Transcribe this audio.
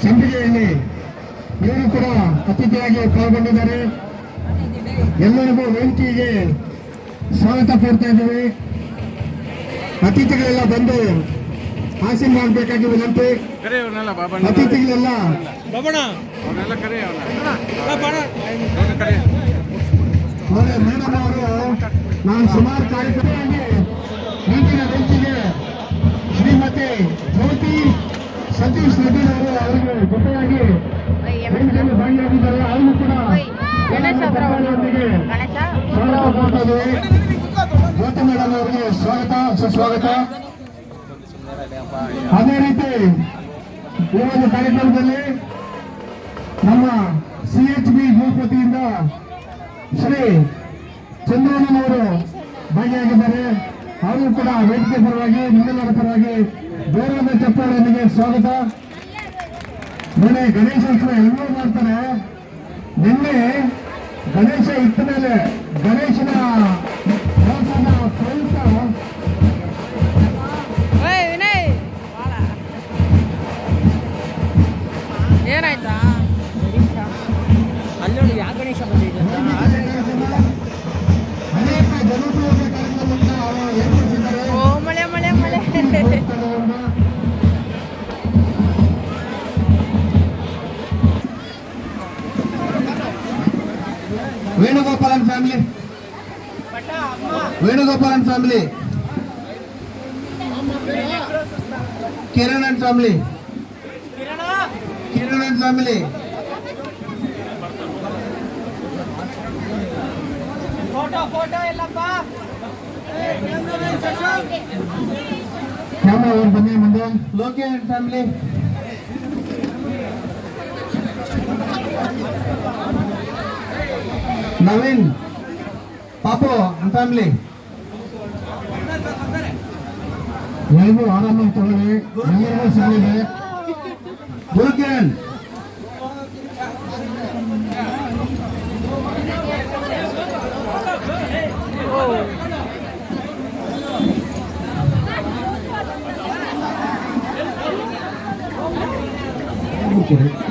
ಸಂಪಿಗೆಯಲ್ಲಿ ಇವರು ಕೂಡ ಅತಿಥಿಯಾಗಿ ಪಾಲ್ಗೊಂಡಿದ್ದಾರೆ. ಎಲ್ಲರಿಗೂ ವೇದಿಕೆಗೆ ಸ್ವಾಗತ ಕೋರ್ತಾ ಇದ್ದೀವಿ. ಅತಿಥಿಗಳೆಲ್ಲ ಬಂದು ಆಸೀನ ಮಾಡಬೇಕಾಗಿ ವಿನಂತಿ. ಅತಿಥಿಗಳೆಲ್ಲ ಮೇಡಮ್ ಅವರು ನಾನು ಸುಮಾರು ಕಾರ್ಯಕ್ರಮವಾಗಿ ಈಗಿನ ವೇದಿಕೆಗೆ ಶ್ರೀಮತಿ ಜ್ಯೋತಿ ಸತೀಶ್ ರೆಡ್ಡಿ ಅವರು ಅವರಿಗೆ ಜೊತೆಯಾಗಿ ಭಾಗಿಯಾಗಿದ್ದಾರೆ. ಅವರು ಕೂಡ ಜ್ಯೋತಿ ಮೇಡಮ್ ಅವರಿಗೆ ಸ್ವಾಗತ ಸುಸ್ವಾಗತ. ಅದೇ ರೀತಿ ಈ ಒಂದು ಕಾರ್ಯಕ್ರಮದಲ್ಲಿ ನಮ್ಮ CHB ಗ್ರೂಪ್ ವತಿಯಿಂದ ಶ್ರೀ ಚಂದ್ರಣ್ಣನವರು ಭಾಗಿಯಾಗಿದ್ದಾರೆ. ಅವರು ಕೂಡ ವೇದಿಕೆ ಪರವಾಗಿ ನಿಮ್ಮೆಲ್ಲರ ಪರವಾಗಿ ಗೌರವದ ಚಪ್ಪಾಳೆಯೊಂದಿಗೆ ಸ್ವಾಗತ. ಮೊನ್ನೆ ಗಣೇಶೋತ್ಸವ ಎಲ್ಲರೂ ಮಾಡ್ತಾರೆ. ನಿನ್ನೆ ಗಣೇಶ ಇಟ್ಟ ಮೇಲೆ ಗಣೇಶನ ಪ್ರಯುಕ್ತ ಏನಾಯ್ತಾ ಅಲ್ಲಿ ಯಾವ ಗಣೇಶ ಬಂದಿದೆ ಅನೇಕ ಜನಪ್ರಿಯ ಕಾರ್ಯಕ್ರಮವನ್ನು ಏರ್ಪಡಿಸಿದ್ದಾರೆ. ಮಳೆ ಮಳೆ ಮಳೆ Venugopalan family, Venugopalan family, Kiran and family, Kiran and family, photo ಎಲ್ಲಪ್ಪ ಕ್ಯಾಮ್ರಾ ಅವ್ರು ಬನ್ನಿ ಮುಂದೆ. ಲೋಕಿ ಅಂಡ್ ಫ್ಯಾಮಿಲಿ, ನವೀನ್ ಪಾಪು ಅಂಡ್ ಫ್ಯಾಮಿಲಿ. ಎಲ್ಲರೂ ಆರಾಮಾಗಿ ತಗೊಳ್ಳಿ, ಎಲ್ಲರಿಗೂ ಸಿಗಲಿದೆ. ಗುರುಕಿರಣ್, Okay.